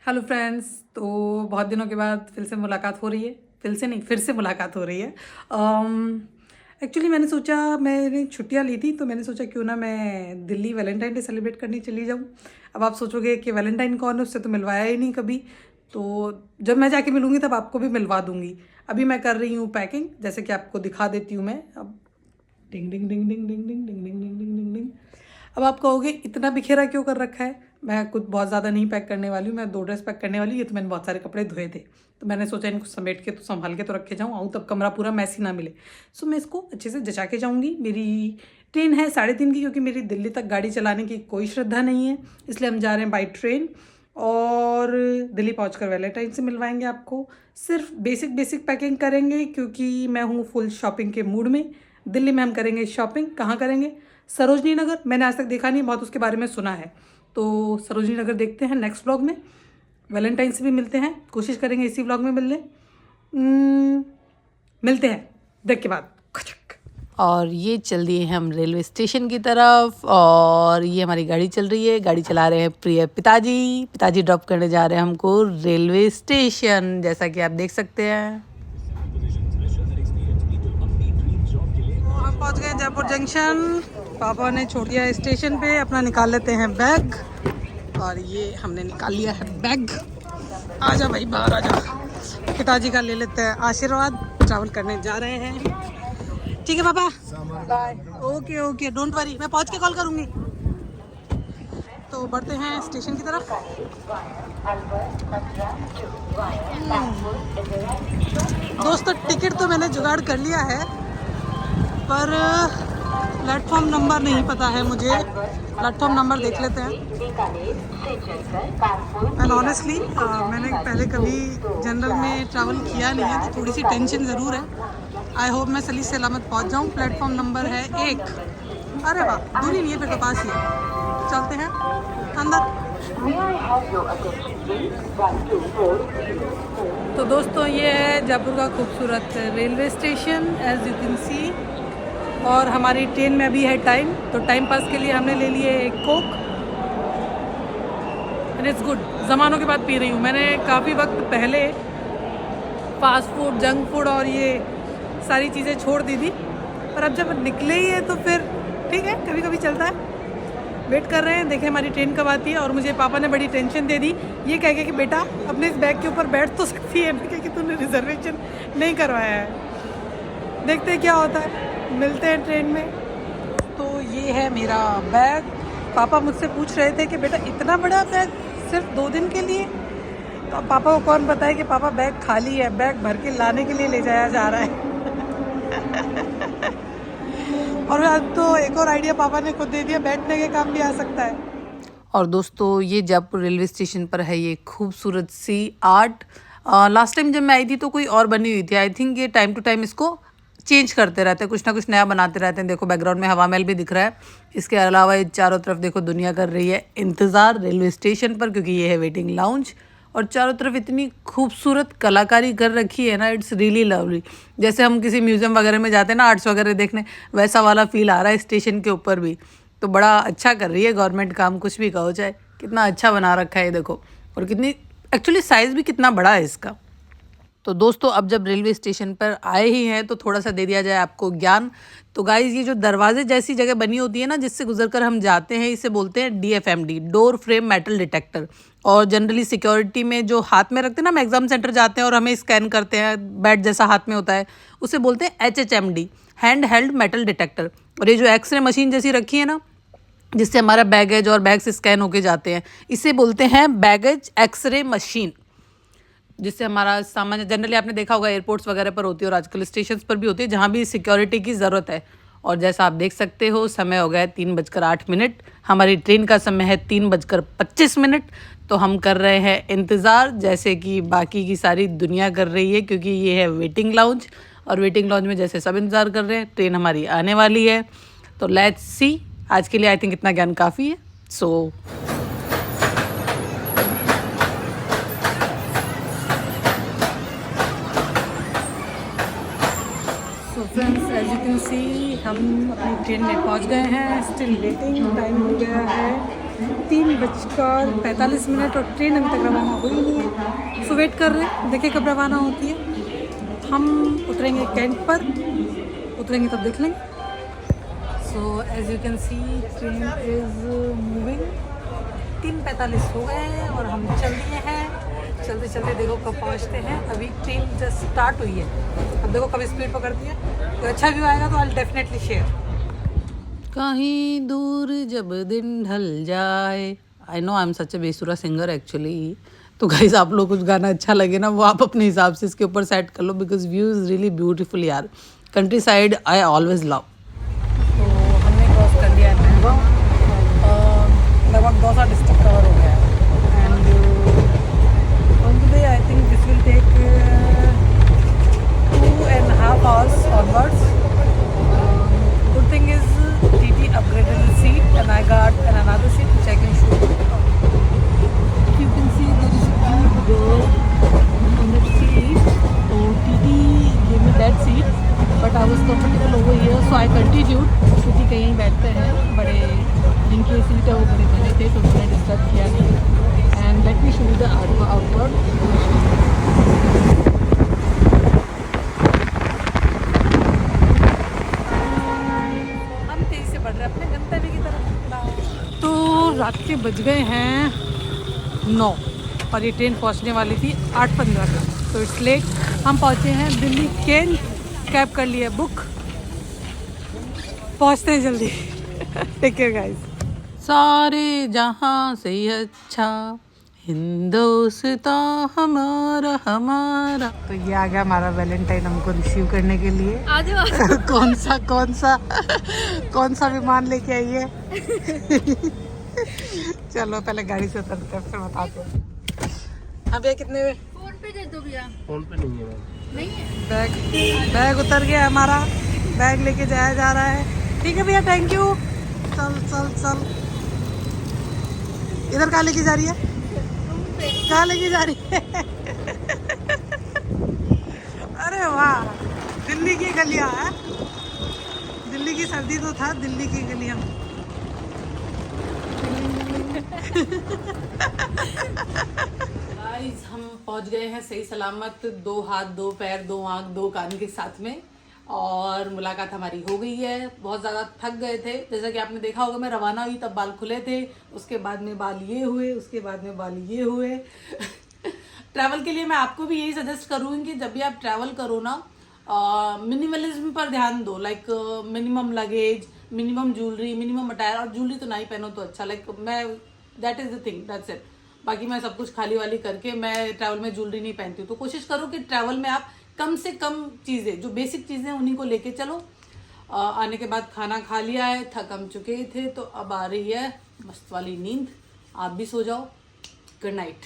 Hello friends. तो बहुत दिनों के बाद फिर से मुलाकात हो रही है। फिर से मुलाकात हो रही है। एक्चुअली मैंने सोचा, मैंने छुट्टियां ली थी तो मैंने सोचा क्यों ना मैं दिल्ली वैलेंटाइन डे सेलिब्रेट करने चली जाऊं। अब आप सोचोगे कि वैलेंटाइन कौन है, उससे तो मिलवाया ही नहीं कभी। तो जब मैं जाके मिलूंगी तब आपको भी मिलवा दूंगी। अभी मैं कर रही हूँ पैकिंग, जैसे कि आपको दिखा देती हूँ मैं। अब डिंग डिंग डिंग डिंग डिंग डिंग डिंग डिंग डिंग डिंग डिंग डिंग। अब आप कहोगे इतना बिखेरा क्यों कर रखा है। मैं कुछ बहुत ज़्यादा नहीं पैक करने वाली हूँ, मैं 2 ड्रेस पैक करने वाली हूँ। ये तो मैंने बहुत सारे कपड़े धोए थे, तो मैंने सोचा इनको समेट के तो संभाल के तो रखे जाऊँ, आऊँ तब कमरा पूरा मैसी ना मिले। सो मैं इसको अच्छे से जचा के जाऊँगी। मेरी ट्रेन है 3:30 की, क्योंकि मेरी दिल्ली तक गाड़ी चलाने की कोई श्रद्धा नहीं है, इसलिए हम जा रहे हैं बाई ट्रेन। और दिल्ली पहुँच वैलेंटाइन से मिलवाएंगे आपको। सिर्फ बेसिक बेसिक पैकिंग करेंगे, क्योंकि मैं हूँ फुल शॉपिंग के मूड में। दिल्ली में हम करेंगे शॉपिंग। कहाँ करेंगे? सरोजनी नगर। मैंने आज तक देखा नहीं, बहुत उसके बारे में सुना है। तो सरोजनी नगर देखते हैं नेक्स्ट व्लॉग में। वैलेंटाइन से भी मिलते हैं, कोशिश करेंगे इसी व्लॉग में मिलने। मिलते हैं ब्रेक के बाद। और ये चल दिए हैं हम रेलवे स्टेशन की तरफ, और ये हमारी गाड़ी चल रही है। गाड़ी चला रहे हैं प्रिय पिताजी ड्रॉप करने जा रहे हैं हमको रेलवे स्टेशन, जैसा कि आप देख सकते हैं। हम पहुंच गए जयपुर जंक्शन। पापा ने छोड़ दिया स्टेशन पे, अपना निकाल लेते हैं बैग। और ये हमने निकाल लिया है बैग। आजा भाई बाहर आजा। पिताजी का ले लेते हैं आशीर्वाद। ट्रैवल करने जा रहे हैं। ठीक है पापा, bye. Okay okay, don't worry, मैं पहुंच के कॉल करूंगी। तो बढ़ते हैं स्टेशन की तरफ। दोस्तों टिकट तो मैंने जुगाड़ कर लिया है, पर प्लेटफॉर्म नंबर नहीं पता है मुझे। प्लेटफॉर्म नंबर देख लेते हैं। एंड ऑनेस्टली मैंने पहले कभी जनरल में ट्रैवल किया नहीं है, तो थोड़ी सी टेंशन ज़रूर है। आई होप मैं सही सलामत पहुंच जाऊं। प्लेटफॉर्म नंबर है 1। अरे वाह, दूरी नहीं है फिर तो, पास ही है। चलते हैं अंदर। तो दोस्तों ये है जयपुर का खूबसूरत railway station, as you can see. और हमारी ट्रेन में अभी है टाइम, तो टाइम पास के लिए हमने ले लिए एक कोक। And it's good. ज़मानों के बाद पी रही हूँ। मैंने काफ़ी वक्त पहले फास्ट फूड, जंक फूड और ये सारी चीज़ें छोड़ दी थी, पर अब जब निकले ही है तो फिर ठीक है, कभी कभी चलता है। वेट कर रहे हैं, देखें हमारी ट्रेन कब आती है। और मुझे पापा ने बड़ी टेंशन दे दी, ये कह के कि बेटा अपने इस बैग के ऊपर बैठ तो सकती है, मैं कि तूने रिजर्वेशन नहीं करवाया है। देखते हैं क्या होता है, मिलते हैं ट्रेन में। तो ये है मेरा बैग। पापा मुझसे पूछ रहे थे कि बेटा इतना बड़ा बैग सिर्फ 2 दिन के लिए। तो अब पापा को कौन बताए कि पापा बैग खाली है, बैग भर के लाने के लिए ले जाया जा रहा है। और अब तो एक और आइडिया पापा ने खुद दे दिया, बैठने के काम भी आ सकता है। और दोस्तों ये जयपुर रेलवे स्टेशन पर है ये खूबसूरत सी आर्ट। लास्ट टाइम जब मैं आई थी तो कोई और बनी हुई थी। आई थिंक ये टाइम टू टाइम इसको चेंज करते रहते हैं, कुछ ना कुछ नया बनाते रहते हैं। देखो बैकग्राउंड में हवा महल भी दिख रहा है। इसके अलावा ये चारों तरफ देखो दुनिया कर रही है इंतज़ार रेलवे स्टेशन पर, क्योंकि ये है वेटिंग लाउंज। और चारों तरफ इतनी खूबसूरत कलाकारी कर रखी है ना, इट्स रियली लवली। जैसे हम किसी म्यूज़ियम वगैरह में जाते हैं ना आर्ट्स वगैरह देखने, वैसा वाला फील आ रहा है स्टेशन के ऊपर भी। तो बड़ा अच्छा कर रही है गवर्नमेंट काम, कुछ भी कहो चाहे। कितना अच्छा बना रखा है ये देखो, और कितनी एक्चुअली साइज़ भी कितना बड़ा है इसका। तो दोस्तों अब जब रेलवे स्टेशन पर आए ही हैं तो थोड़ा सा दे दिया जाए आपको ज्ञान। तो गाइज़ ये जो दरवाजे जैसी जगह बनी होती है ना, जिससे गुजरकर हम जाते हैं, इसे बोलते हैं DFMD, door frame metal detector. और जनरली सिक्योरिटी में जो हाथ में रखते हैं ना, हम एग्जाम सेंटर जाते हैं और हमें स्कैन करते हैं, बैट जैसा हाथ में होता है, उसे बोलते हैं HHMD, hand held metal detector. और ये जो एक्सरे मशीन जैसी रखी है ना, जिससे हमारा बैगेज और बैग्स स्कैन होके जाते हैं, इसे बोलते हैं बैगेज एक्सरे मशीन। जिससे हमारा सामान जनरली आपने देखा होगा एयरपोर्ट्स वगैरह पर होती है, और आजकल स्टेशन पर भी होती है, जहाँ भी सिक्योरिटी की ज़रूरत है। और जैसा आप देख सकते हो समय हो गया है 3:08। हमारी ट्रेन का समय है 3:25। तो हम कर रहे हैं इंतज़ार, जैसे कि बाकी की सारी दुनिया कर रही है, क्योंकि ये है वेटिंग लाउंज। और वेटिंग लाउंज में जैसे सब इंतज़ार कर रहे हैं, ट्रेन हमारी आने वाली है। तो लेट्स सी। आज के लिए आई थिंक इतना ज्ञान काफ़ी है। So friends, as you can see हम अपनी ट्रेन में पहुंच गए हैं। Still waiting. टाइम हो गया है 3:45 और ट्रेन अभी तक रवाना हुई नहीं है, सो वेट कर रहे हैं, देखें कब रवाना होती है। हम उतरेंगे कैंट पर, उतरेंगे तब देख लेंगे। So as you can see train is moving. 3:45 हो गए हैं और हम चल दिए हैं। चलते चलते देखो कब पहुंचते हैं। अभी ट्रेन जस्ट स्टार्ट हुई है, अब देखो कब स्पीड पकड़ती है। तो अच्छा व्यू आएगा तो आई डेफिनेटली शेयर। कहीं दूर जब दिन ढल जाए। I know I am such a बेसुरा सिंगर एक्चुअली। तो गाइस आप लोग कुछ गाना अच्छा लगे ना, वो आप अपने हिसाब से इसके ऊपर सेट कर लो, because view is really beautiful यार। Countryside I always love. तो हमने क्रॉस कर लिया है महंगा, लगभग 200 डिस्ट्रिक्ट कवर हो गया है। And on today I think this will take 2.5 hours onwards. Good thing is TT upgraded the seat and I got another seat which I can show you. You can see there is a cute girl on that seat. So TT gave me that seat, but I was comfortable over here, so I continued. क्योंकि कहीं बैठते हैं बड़े जिनकी seat है वो बड़े बड़े थे, तो उन्होंने डिस्टर्ब किया नहीं। And let me show you the outward. तो रात के बज गए हैं 9 और ये ट्रेन पहुंचने वाली थी 8:15 का, तो इट्स लेट। हम पहुंचे हैं दिल्ली कैंट, कैब कर लिया बुक, पहुंचते हैं जल्दी। Take care guys. सारे जहां से अच्छा हिंदुस्तान हमारा हमारा। तो ये आ गया हमारा वैलेंटाइन हमको रिसीव करने के लिए। कौन सा विमान लेके आई है। चलो पहले गाड़ी से उतरते हैं फिर बताते हैं। हाँ भैया कितने में? फोन पे दे दो भैया। फोन पे नहीं है। नहीं है बैग उतर गया हमारा, बैग लेके जाया जा रहा है। ठीक है भैया, थैंक यू। चल चल चल। इधर कहाँ लेके जा रही है? कहाँ लेके जा रही है? अरे वाह, दिल्ली की गलियां हैं। दिल्ली की सर्दी तो था, दिल्ली की गलियां। गाइस हम पहुंच गए हैं सही सलामत, 2 हाथ 2 पैर 2 आंख 2 कान के साथ में, और मुलाकात हमारी हो गई है। बहुत ज़्यादा थक गए थे, जैसा कि आपने देखा होगा मैं रवाना हुई तब बाल खुले थे, उसके बाद में बाल ये हुए, उसके बाद में बाल ये हुए। ट्रैवल के लिए मैं आपको भी यही सजेस्ट करूँगी कि जब भी आप ट्रैवल करो ना, मिनिमलिज्म पर ध्यान दो। Like minimum luggage, minimum jewellery, minimum attire. और ज्वेलरी तो ना ही पहनो तो अच्छा, लाइक मैं that is the thing, that's it. बाकी मैं सब कुछ खाली वाली करके मैं ट्रैवल में ज्वेलरी नहीं पहनती हूँ। तो कोशिश करो कि ट्रैवल में आप कम से कम चीज़ें, जो बेसिक चीज़ें उन्हीं को लेके चलो। आने के बाद खाना खा लिया है, थक हम चुके थे, तो अब आ रही है मस्त वाली नींद। आप भी सो जाओ। Good night.